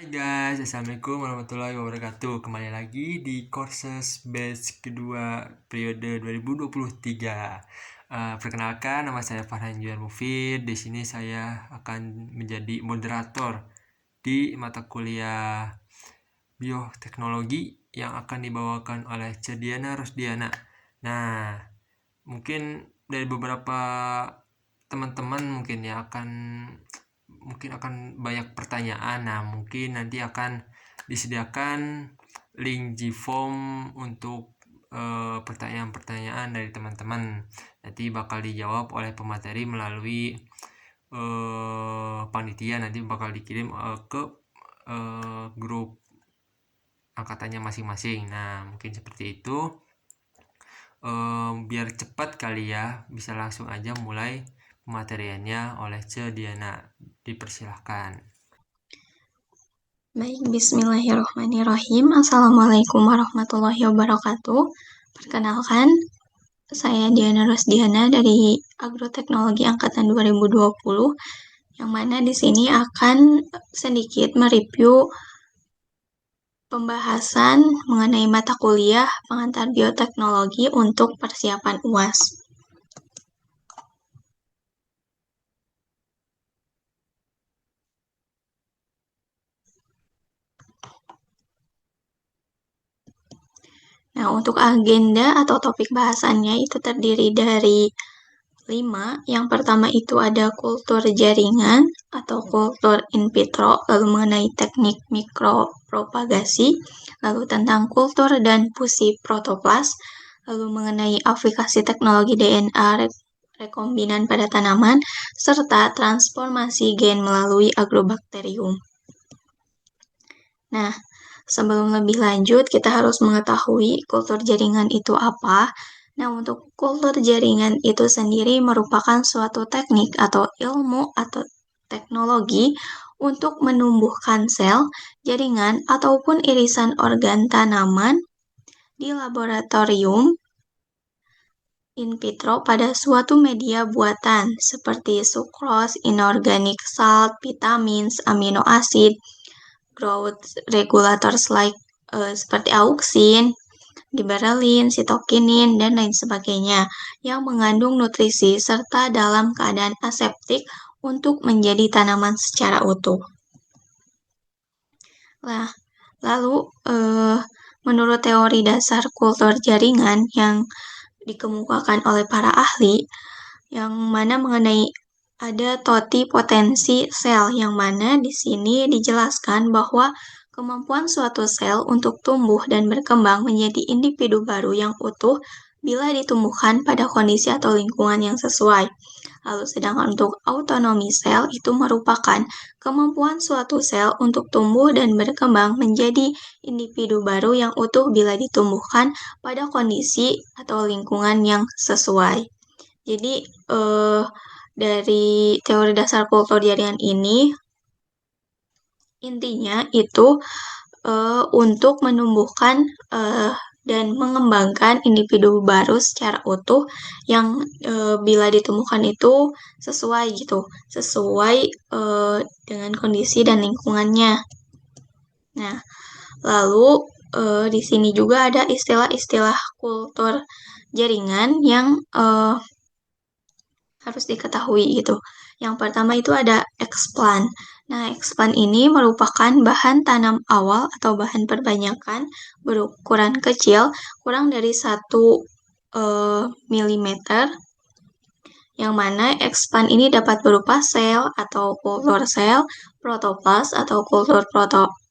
Hai guys, Assalamualaikum warahmatullahi wabarakatuh. Kembali lagi di Courses Batch kedua periode 2023. Perkenalkan, nama saya Farhan Juan Mufid. Di sini saya akan menjadi moderator di mata kuliah bioteknologi yang akan dibawakan oleh Cediana Rosdiana. Nah, mungkin dari beberapa teman-teman mungkin akan banyak pertanyaan. Nah, mungkin nanti akan disediakan link Gform untuk pertanyaan-pertanyaan dari teman-teman. Nanti bakal dijawab oleh pemateri melalui panitia. Nanti bakal dikirim ke grup angkatannya masing-masing. Nah, mungkin seperti itu. Biar cepat kali ya, bisa langsung aja mulai pemateriannya oleh Diana. Dipersilahkan. Baik, bismillahirrahmanirrahim. Assalamualaikum warahmatullahi wabarakatuh. Perkenalkan, saya Diana Rosdiana dari Agroteknologi Angkatan 2020, yang mana di sini akan sedikit mereview pembahasan mengenai mata kuliah pengantar bioteknologi untuk persiapan UAS. Nah, untuk agenda atau topik bahasannya itu terdiri dari 5. Yang pertama itu ada kultur jaringan atau kultur in vitro, lalu mengenai teknik mikropropagasi, lalu tentang kultur dan fusi protoplas, lalu mengenai aplikasi teknologi DNA rekombinan pada tanaman, serta transformasi gen melalui agrobakterium. Nah, sebelum lebih lanjut, kita harus mengetahui kultur jaringan itu apa. Nah, untuk kultur jaringan itu sendiri merupakan suatu teknik atau ilmu atau teknologi untuk menumbuhkan sel, jaringan, ataupun irisan organ tanaman di laboratorium in vitro pada suatu media buatan seperti sukrose, inorganic salt, vitamins, amino acid, growth regulators seperti auksin, giberelin, sitokinin, dan lain sebagainya yang mengandung nutrisi serta dalam keadaan aseptik untuk menjadi tanaman secara utuh. Nah, lalu menurut teori dasar kultur jaringan yang dikemukakan oleh para ahli, yang mana mengenai ada totipotensi sel, yang mana di sini dijelaskan bahwa kemampuan suatu sel untuk tumbuh dan berkembang menjadi individu baru yang utuh bila ditumbuhkan pada kondisi atau lingkungan yang sesuai. Lalu sedangkan untuk autonomi sel itu merupakan kemampuan suatu sel untuk tumbuh dan berkembang menjadi individu baru yang utuh bila ditumbuhkan pada kondisi atau lingkungan yang sesuai. Jadi dari teori dasar kultur jaringan ini intinya itu untuk menumbuhkan dan mengembangkan individu baru secara utuh yang bila ditemukan itu sesuai dengan kondisi dan lingkungannya. Nah, lalu di sini juga ada istilah-istilah kultur jaringan yang harus diketahui gitu. Yang pertama itu ada explant. Nah, explant ini merupakan bahan tanam awal atau bahan perbanyakan berukuran kecil, kurang dari 1 mm, yang mana explant ini dapat berupa sel atau kultur sel, protoplas atau kultur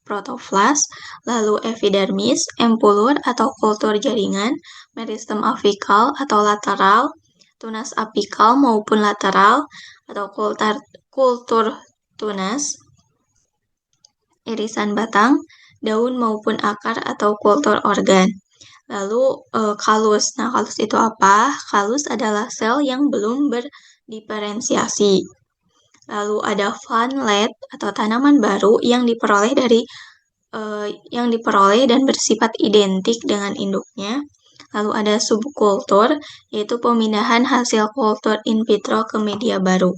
protoplas, lalu epidermis, empulur atau kultur jaringan, meristem apikal atau lateral, tunas apikal maupun lateral atau kultur tunas, irisan batang, daun maupun akar atau kultur organ. Lalu kalus. Nah, kalus itu apa? Kalus adalah sel yang belum berdiferensiasi. Lalu ada plantlet atau tanaman baru yang diperoleh dan bersifat identik dengan induknya. Lalu ada subkultur, yaitu pemindahan hasil kultur in vitro ke media baru.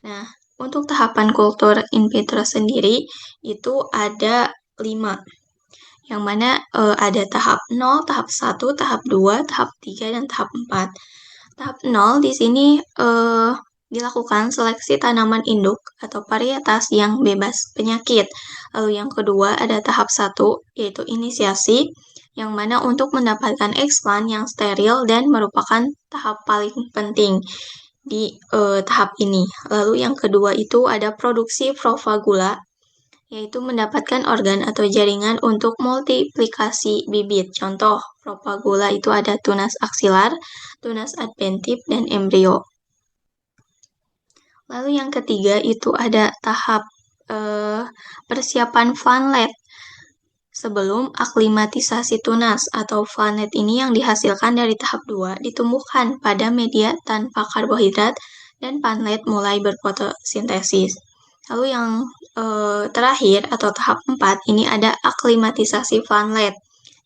Nah, untuk tahapan kultur in vitro sendiri itu ada 5, yang mana ada tahap 0, tahap 1, tahap 2, tahap 3, dan tahap 4. Tahap 0 di sini dilakukan seleksi tanaman induk atau varietas yang bebas penyakit. Lalu yang kedua ada tahap 1, yaitu inisiasi, yang mana untuk mendapatkan explant yang steril dan merupakan tahap paling penting di tahap ini. Lalu yang kedua itu ada produksi propagula, yaitu mendapatkan organ atau jaringan untuk multiplikasi bibit. Contoh, propagula itu ada tunas aksilar, tunas adventif, dan embrio. Lalu yang ketiga itu ada tahap persiapan funlet. Sebelum aklimatisasi tunas atau funlet ini yang dihasilkan dari tahap 2 ditumbuhkan pada media tanpa karbohidrat dan funlet mulai berfotosintesis. Lalu yang terakhir atau tahap 4 ini ada aklimatisasi funlet,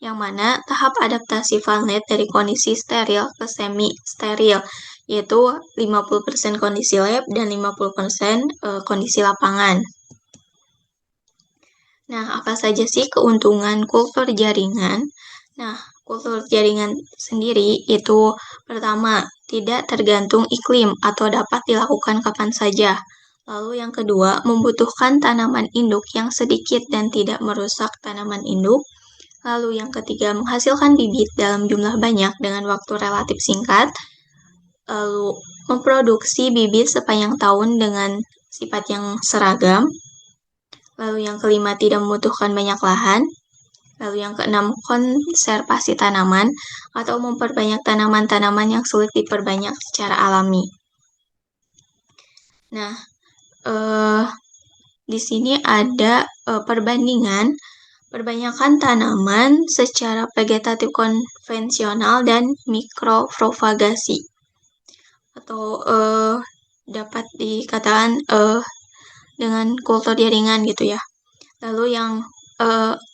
yang mana tahap adaptasi funlet dari kondisi steril ke semi steril, yaitu 50% kondisi lab dan 50% kondisi lapangan. Nah, apa saja sih keuntungan kultur jaringan? Nah, kultur jaringan sendiri itu pertama, tidak tergantung iklim atau dapat dilakukan kapan saja. Lalu yang kedua, membutuhkan tanaman induk yang sedikit dan tidak merusak tanaman induk. Lalu yang ketiga, menghasilkan bibit dalam jumlah banyak dengan waktu relatif singkat. Lalu memproduksi bibit sepanjang tahun dengan sifat yang seragam. Lalu yang kelima, tidak membutuhkan banyak lahan. Lalu yang keenam, konservasi tanaman atau memperbanyak tanaman-tanaman yang sulit diperbanyak secara alami. Nah, di sini ada perbandingan perbanyakan tanaman secara vegetatif konvensional dan mikropropagasi, atau dapat dikatakan dengan kultur jaringan gitu ya. Lalu yang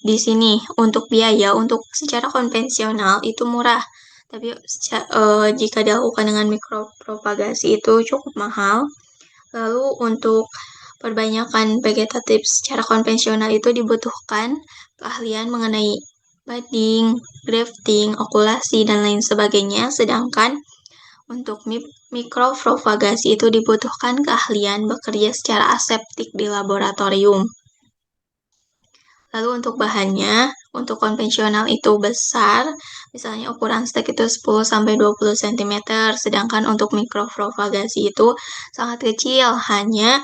di sini untuk biaya untuk secara konvensional itu murah, tapi jika dilakukan dengan mikropropagasi itu cukup mahal. Lalu untuk perbanyakan vegetatif secara konvensional itu dibutuhkan keahlian mengenai budding, grafting, okulasi, dan lain sebagainya, sedangkan untuk mikropropagasi itu dibutuhkan keahlian bekerja secara aseptik di laboratorium. Lalu untuk bahannya, untuk konvensional itu besar, misalnya ukuran stek itu 10-20 cm, sedangkan untuk mikropropagasi itu sangat kecil, hanya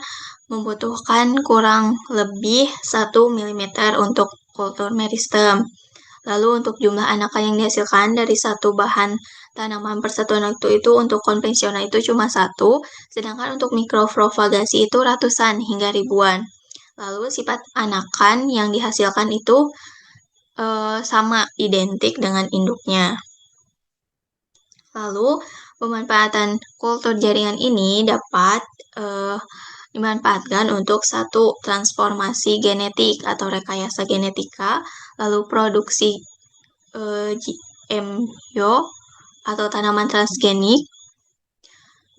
membutuhkan kurang lebih 1 mm untuk kultur meristem. Lalu untuk jumlah anakan yang dihasilkan dari satu bahan tanaman persatuan itu untuk konvensional itu cuma 1, sedangkan untuk mikropropagasi itu ratusan hingga ribuan. Lalu sifat anakan yang dihasilkan itu sama, identik dengan induknya. Lalu pemanfaatan kultur jaringan ini dapat dimanfaatkan untuk satu, transformasi genetik atau rekayasa genetika, lalu produksi GMO atau tanaman transgenik,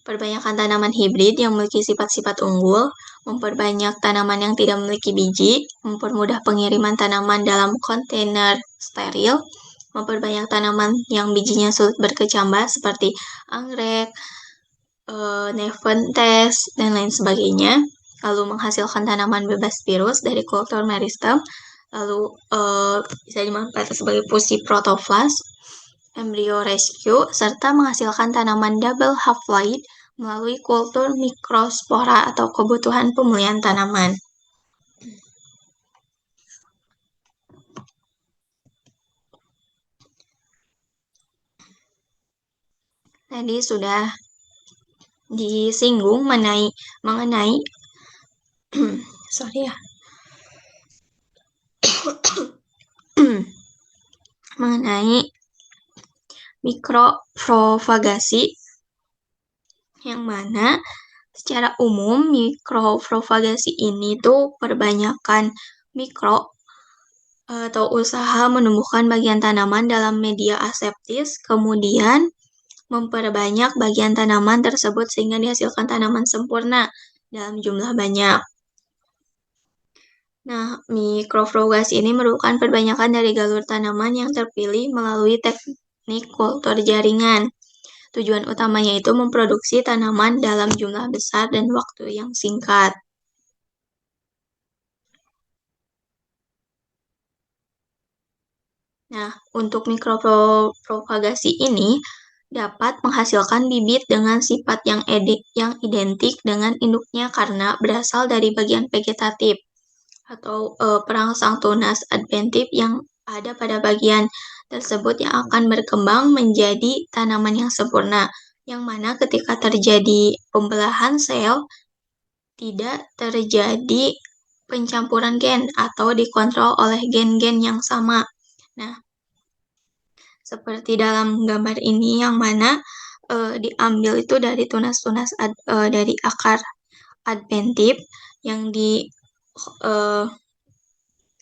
perbanyakan tanaman hibrid yang memiliki sifat-sifat unggul, memperbanyak tanaman yang tidak memiliki biji, mempermudah pengiriman tanaman dalam kontainer steril, memperbanyak tanaman yang bijinya sulit berkecambah seperti anggrek, Nepenthes, dan lain sebagainya. Lalu menghasilkan tanaman bebas virus dari kultur meristem, lalu bisa dimanfaatkan sebagai fusi protoplas, embryo rescue, serta menghasilkan tanaman double half-life melalui kultur mikrospora atau kebutuhan pemulihan tanaman. Tadi sudah disinggung mengenai sorry ya, mengenai mikropropagasi, yang mana secara umum mikropropagasi ini tuh perbanyakan mikro atau usaha menumbuhkan bagian tanaman dalam media aseptis, kemudian memperbanyak bagian tanaman tersebut sehingga dihasilkan tanaman sempurna. dalam jumlah banyak. Nah, mikrofrugasi ini merupakan perbanyakan dari galur tanaman yang terpilih melalui teknik kultur jaringan. Tujuan utamanya itu memproduksi tanaman dalam jumlah besar dan waktu yang singkat. Nah, untuk mikropropagasi ini dapat menghasilkan bibit dengan sifat yang identik dengan induknya karena berasal dari bagian vegetatif atau perangsang tunas adventif yang ada pada bagian tersebut yang akan berkembang menjadi tanaman yang sempurna, yang mana ketika terjadi pembelahan sel tidak terjadi pencampuran gen atau dikontrol oleh gen-gen yang sama. Nah, seperti dalam gambar ini yang mana diambil itu dari tunas-tunas dari akar adventif yang di eh,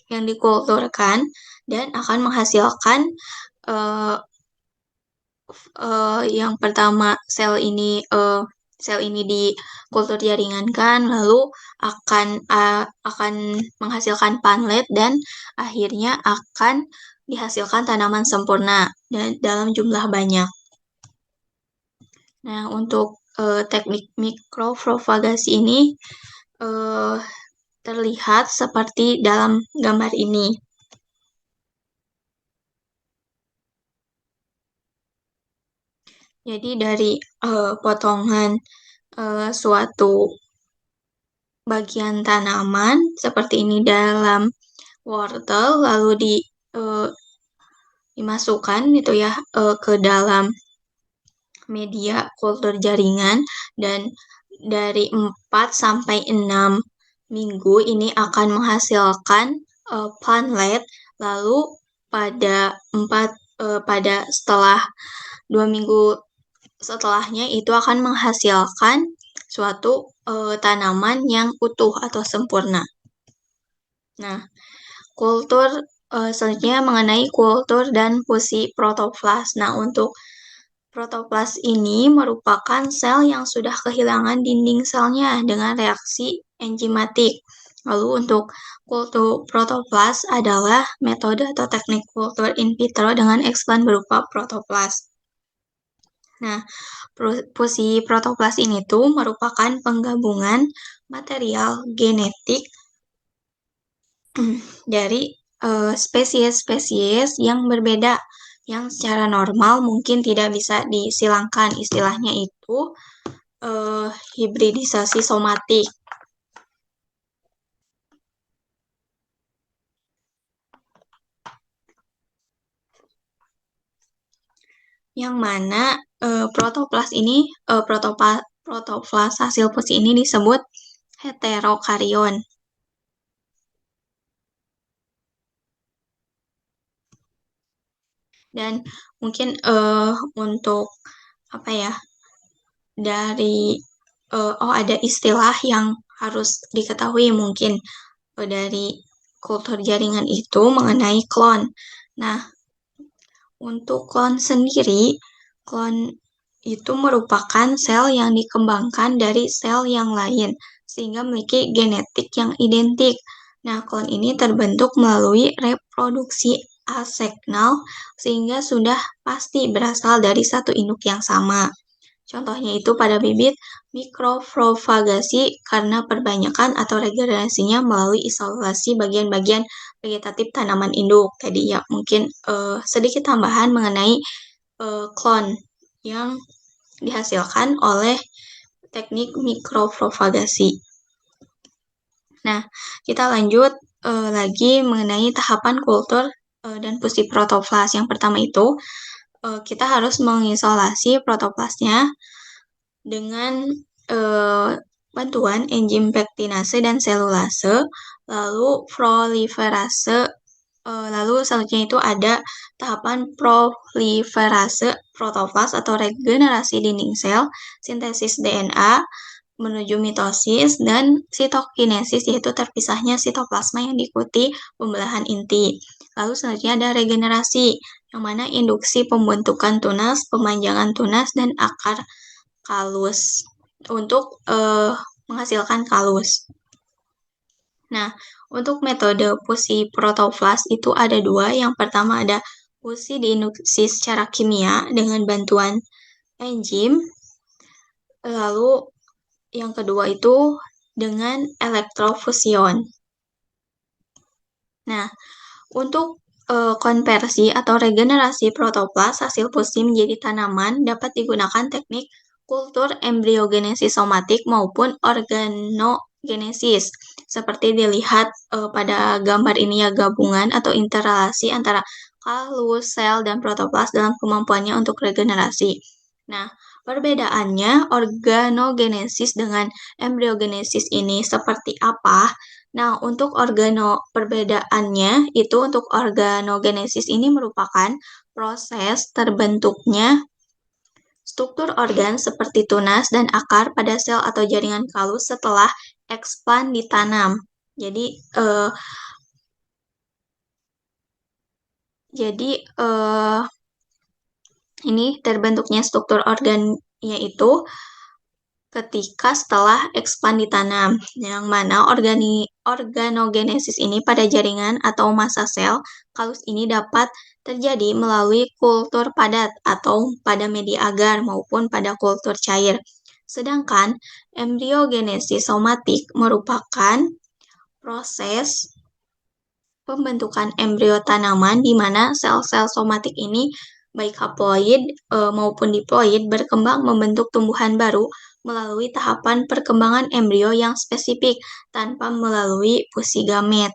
yang dikulturkan dan akan menghasilkan eh, yang pertama sel ini dikultur jaringankan lalu akan menghasilkan panlet dan akhirnya akan dihasilkan tanaman sempurna dan dalam jumlah banyak. Nah, untuk teknik mikropropagasi ini eh, terlihat seperti dalam gambar ini. Jadi dari potongan suatu bagian tanaman seperti ini dalam wortel lalu eh, dimasukkan gitu ya ke dalam media kultur jaringan dan dari 4 sampai 6 minggu ini akan menghasilkan plantlet lalu pada setelah 2 minggu setelahnya itu akan menghasilkan suatu tanaman yang utuh atau sempurna. Nah, kultur selanjutnya mengenai kultur dan fusi protoplas. Nah, untuk protoplas ini merupakan sel yang sudah kehilangan dinding selnya dengan reaksi enzimatik. Lalu untuk kultur protoplas adalah metode atau teknik kultur in vitro dengan eksplan berupa protoplas. Nah, fusi protoplas ini tuh merupakan penggabungan material genetik dari spesies-spesies yang berbeda yang secara normal mungkin tidak bisa disilangkan. Istilahnya itu hibridisasi somatik. Yang mana protoplas hasil fusi ini disebut heterokarion. Dan mungkin untuk apa ya dari ada istilah yang harus diketahui mungkin dari kultur jaringan itu mengenai klon. Nah, untuk klon sendiri, klon itu merupakan sel yang dikembangkan dari sel yang lain sehingga memiliki genetik yang identik. Nah, klon ini terbentuk melalui reproduksi aseknal sehingga sudah pasti berasal dari satu induk yang sama. Contohnya itu pada bibit mikropropagasi karena perbanyakan atau regenerasinya melalui isolasi bagian-bagian vegetatif tanaman induk. Tadi ya mungkin sedikit tambahan mengenai klon yang dihasilkan oleh teknik mikropropagasi. Nah, kita lanjut lagi mengenai tahapan kultur dan fusi protoplas. Yang pertama itu kita harus mengisolasi protoplasnya dengan bantuan enzim pektinase dan selulase, lalu proliferase, lalu selanjutnya itu ada tahapan proliferase protoplas atau regenerasi dinding sel, sintesis DNA menuju mitosis, dan sitokinesis yaitu terpisahnya sitoplasma yang diikuti pembelahan inti. Lalu selanjutnya ada regenerasi, yang mana induksi pembentukan tunas, pemanjangan tunas, dan akar kalus. Untuk menghasilkan kalus. Nah, untuk metode fusi protoplas itu ada dua. Yang pertama ada fusi diinduksi secara kimia dengan bantuan enzim. Lalu yang kedua itu dengan elektrofusion. Nah, untuk konversi atau regenerasi protoplas hasil fusi menjadi tanaman dapat digunakan teknik kultur embriogenesis somatik maupun organogenesis. Seperti dilihat pada gambar ini ya, gabungan atau interrelasi antara kalus, sel, dan protoplas dalam kemampuannya untuk regenerasi. Nah, perbedaannya organogenesis dengan embriogenesis ini seperti apa? Nah, untuk perbedaannya itu untuk organogenesis ini merupakan proses terbentuknya struktur organ seperti tunas dan akar pada sel atau jaringan kalus setelah expand ditanam. Jadi eh, jadi ini terbentuknya struktur organnya itu ketika setelah expand ditanam, yang mana organogenesis ini pada jaringan atau massa sel kalus ini dapat terjadi melalui kultur padat atau pada media agar maupun pada kultur cair. Sedangkan embriogenesis somatik merupakan proses pembentukan embrio tanaman di mana sel-sel somatik ini baik haploid maupun diploid berkembang membentuk tumbuhan baru melalui tahapan perkembangan embrio yang spesifik tanpa melalui fusi gamet.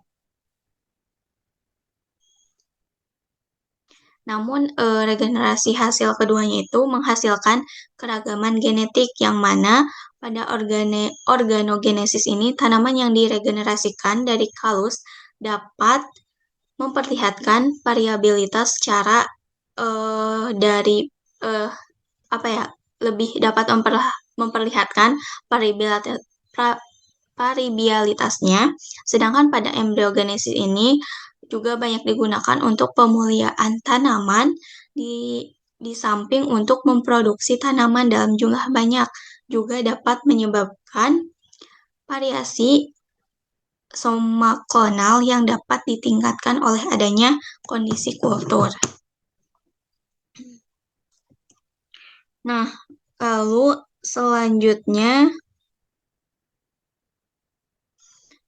Namun regenerasi hasil keduanya itu menghasilkan keragaman genetik yang mana pada organogenesis ini tanaman yang diregenerasikan dari kalus dapat memperlihatkan variabilitas secara dari eh, apa ya, lebih dapat memperlihatkan variabilitasnya, sedangkan pada embriogenesis ini juga banyak digunakan untuk pemuliaan tanaman di samping untuk memproduksi tanaman dalam jumlah banyak, juga dapat menyebabkan variasi somaklonal yang dapat ditingkatkan oleh adanya kondisi kultur. Nah, lalu selanjutnya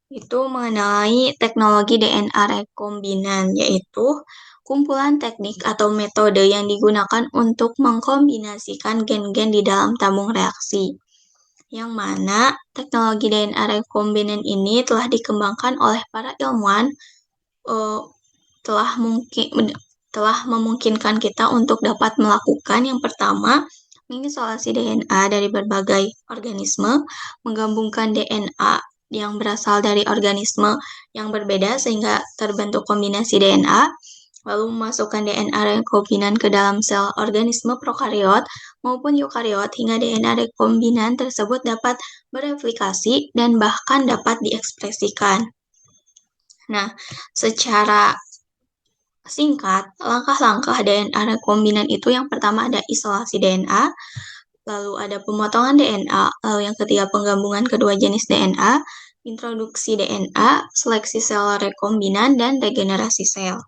itu mengenai teknologi DNA rekombinan, yaitu kumpulan teknik atau metode yang digunakan untuk mengkombinasikan gen-gen di dalam tabung reaksi. Yang mana teknologi DNA rekombinan ini telah dikembangkan oleh para ilmuwan telah memungkinkan kita untuk dapat melakukan yang pertama, mengisolasi DNA dari berbagai organisme, menggabungkan DNA yang berasal dari organisme yang berbeda sehingga terbentuk kombinasi DNA, lalu memasukkan DNA rekombinan ke dalam sel organisme prokariot maupun eukariot hingga DNA rekombinan tersebut dapat bereplikasi dan bahkan dapat diekspresikan. Nah, secara singkat, langkah-langkah DNA rekombinan itu yang pertama ada isolasi DNA, lalu ada pemotongan DNA, lalu yang ketiga penggabungan kedua jenis DNA, introduksi DNA, seleksi sel rekombinan, dan regenerasi sel.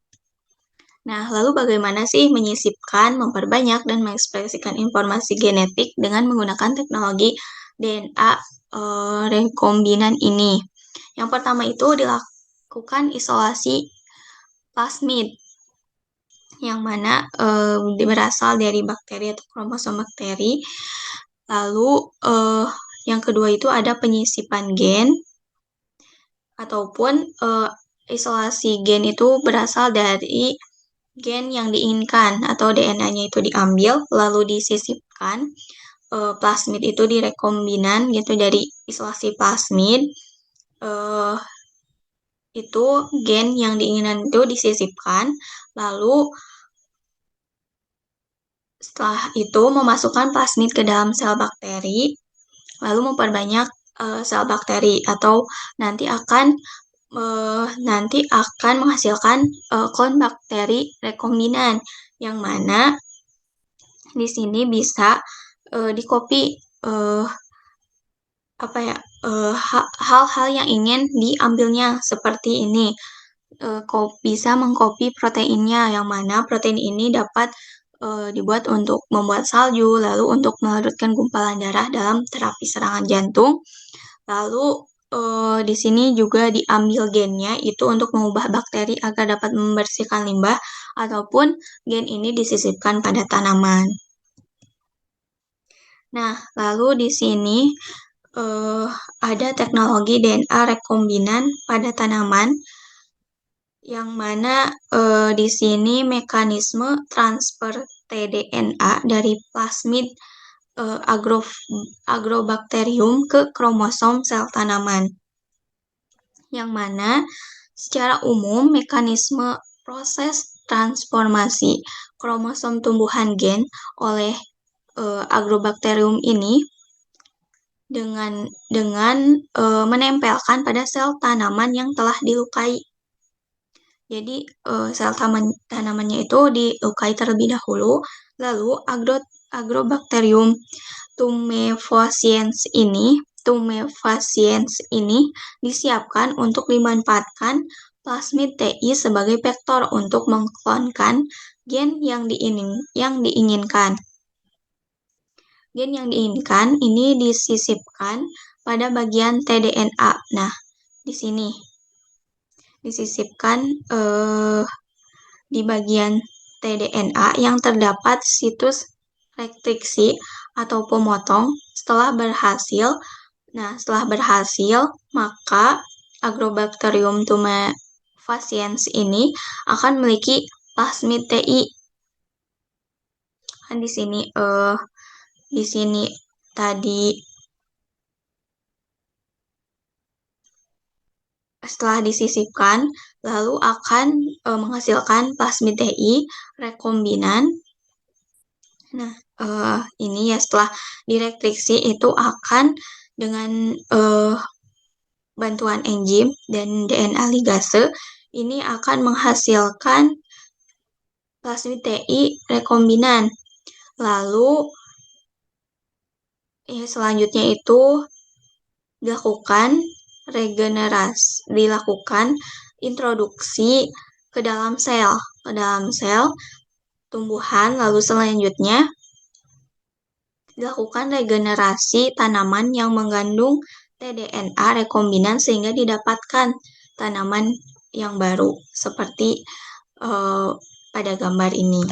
Nah, lalu bagaimana sih menyisipkan, memperbanyak, dan mengekspresikan informasi genetik dengan menggunakan teknologi DNA rekombinan ini? Yang pertama itu dilakukan isolasi plasmid, yang mana berasal dari bakteri atau kromosom bakteri. Lalu yang kedua itu ada penyisipan gen, ataupun isolasi gen itu berasal dari gen yang diinginkan atau DNA-nya itu diambil lalu disisipkan. Plasmid itu direkombinan gitu, dari isolasi plasmid itu gen yang diinginkan itu disisipkan, lalu setelah itu memasukkan plasmid ke dalam sel bakteri, lalu memperbanyak sel bakteri atau nanti akan menghasilkan klon bakteri rekombinan, yang mana di sini bisa di copy hal-hal yang ingin diambilnya seperti ini. Bisa mengcopy proteinnya, yang mana protein ini dapat dibuat untuk membuat salju, lalu untuk melarutkan gumpalan darah dalam terapi serangan jantung. Lalu di sini juga diambil gennya itu untuk mengubah bakteri agar dapat membersihkan limbah, ataupun gen ini disisipkan pada tanaman. Nah, lalu di sini eh, ada teknologi DNA rekombinan pada tanaman, yang mana di sini mekanisme transfer tDNA dari plasmid agrobakterium ke kromosom sel tanaman, yang mana secara umum mekanisme proses transformasi kromosom tumbuhan gen oleh agrobakterium ini dengan menempelkan pada sel tanaman yang telah dilukai. Jadi sel tanamannya itu dilukai terlebih dahulu, lalu agrobakterium tumefaciens ini disiapkan untuk dimanfaatkan plasmid TI sebagai vektor untuk mengklonkan gen yang diinginkan. Gen yang diinginkan ini disisipkan pada bagian tDNA. Nah, di sini disisipkan di bagian tDNA yang terdapat situs restriksi atau pemotong. Setelah berhasil, maka Agrobacterium tumefaciens ini akan memiliki plasmid TI. Kan di sini tadi setelah disisipkan, lalu akan menghasilkan plasmid TI rekombinan. Nah, ini ya setelah direstriksi itu akan dengan bantuan enzim dan DNA ligase ini akan menghasilkan plasmid TI rekombinan. Lalu selanjutnya itu dilakukan introduksi ke dalam sel tumbuhan. Lalu selanjutnya dilakukan regenerasi tanaman yang mengandung tDNA rekombinan sehingga didapatkan tanaman yang baru seperti pada gambar ini.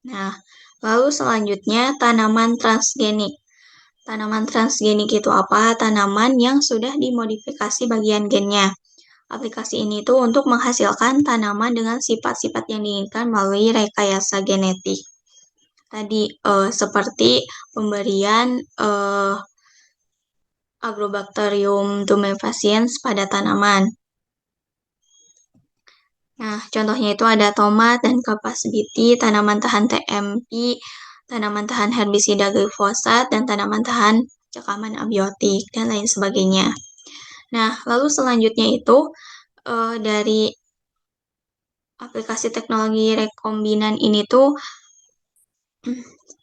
Nah, lalu selanjutnya tanaman transgenik. Tanaman transgenik itu apa? Tanaman yang sudah dimodifikasi bagian gennya. Aplikasi ini tuh untuk menghasilkan tanaman dengan sifat-sifat yang diinginkan melalui rekayasa genetik. Tadi seperti pemberian Agrobacterium tumefaciens pada tanaman. Nah, contohnya itu ada tomat dan kapas biti, tanaman tahan TMP, tanaman tahan herbisida glifosat, dan tanaman tahan cekaman abiotik, dan lain sebagainya. Nah, lalu selanjutnya itu dari aplikasi teknologi rekombinan ini tuh,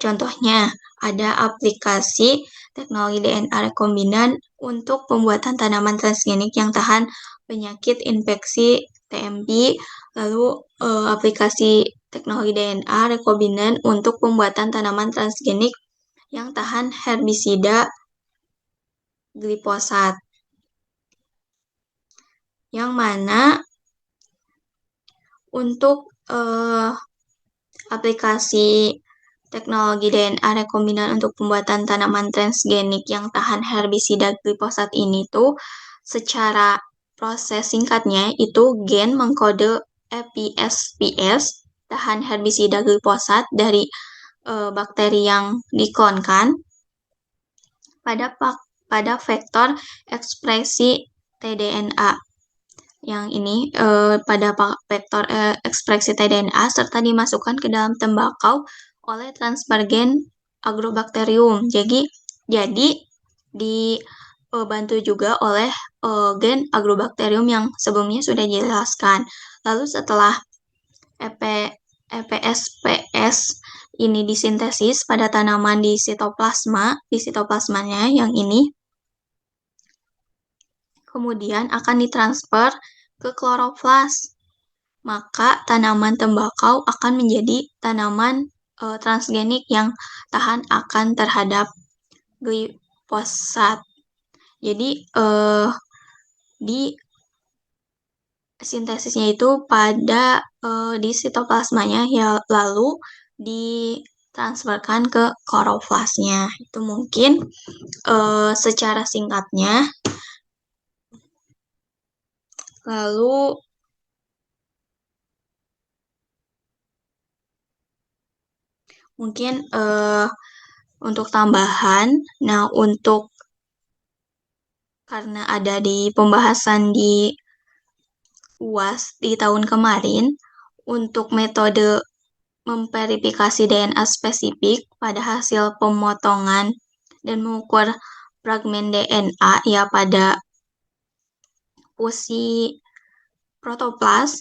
contohnya ada aplikasi teknologi DNA rekombinan untuk pembuatan tanaman transgenik yang tahan penyakit infeksi TMP, lalu aplikasi teknologi DNA rekombinan untuk pembuatan tanaman transgenik yang tahan herbisida glifosat, yang mana untuk aplikasi teknologi DNA rekombinan untuk pembuatan tanaman transgenik yang tahan herbisida glifosat ini tuh secara proses singkatnya itu gen mengkode EPSPS tahan herbisida glifosat dari bakteri yang diklonkan pada vektor ekspresi tDNA. Yang ini pada vektor ekspresi tDNA serta dimasukkan ke dalam tembakau oleh transfer gen agrobakterium. Jadi dibantu juga oleh gen agrobakterium yang sebelumnya sudah dijelaskan. Lalu setelah EPSPS ini disintesis pada tanaman di sitoplasmanya yang ini, kemudian akan ditransfer ke kloroflas. Maka tanaman tembakau akan menjadi tanaman transgenik yang tahan akan terhadap glifosat. Jadi di sintesisnya itu pada di sitoplasmanya ya, lalu ditransferkan ke kloroflasnya. Itu mungkin secara singkatnya. Lalu mungkin untuk tambahan, nah karena ada di pembahasan di UAS di tahun kemarin, untuk metode memverifikasi DNA spesifik pada hasil pemotongan dan mengukur fragmen DNA ya pada fusi protoplas,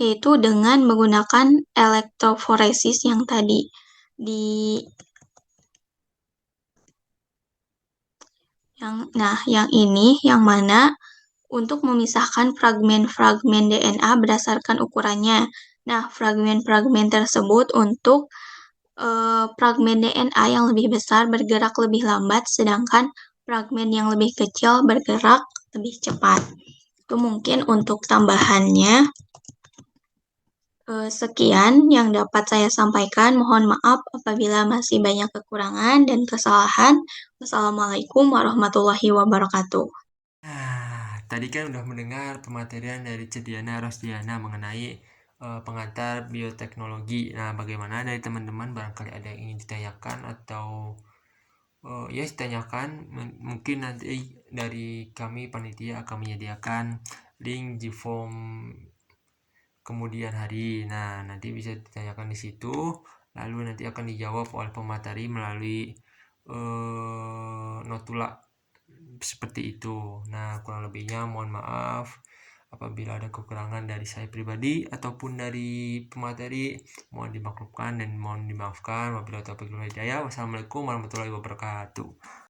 yaitu dengan menggunakan elektroforesis yang tadi di yang ini yang mana untuk memisahkan fragmen-fragmen DNA berdasarkan ukurannya. Nah, fragmen-fragmen tersebut untuk fragmen DNA yang lebih besar bergerak lebih lambat, sedangkan fragmen yang lebih kecil bergerak lebih cepat. Itu mungkin untuk tambahannya. Sekian yang dapat saya sampaikan. Mohon maaf apabila masih banyak kekurangan dan kesalahan. Wassalamualaikum warahmatullahi wabarakatuh. Nah, tadi kan udah mendengar pematerian dari Cediana Rosdiana mengenai pengantar bioteknologi. Nah, bagaimana dari teman-teman barangkali ada yang ingin ditanyakan atau ya ditanyakan, mungkin nanti dari kami panitia akan menyediakan link di form kemudian hari. Nah, nanti bisa ditanyakan di situ, lalu nanti akan dijawab oleh pemateri melalui notula seperti itu. Nah, kurang lebihnya mohon maaf apabila ada kekurangan dari saya pribadi ataupun dari pemateri, mohon dimaklumkan dan mohon dimaafkan. Wabillahi taufiq wal hidayah. Wassalamualaikum warahmatullahi wabarakatuh.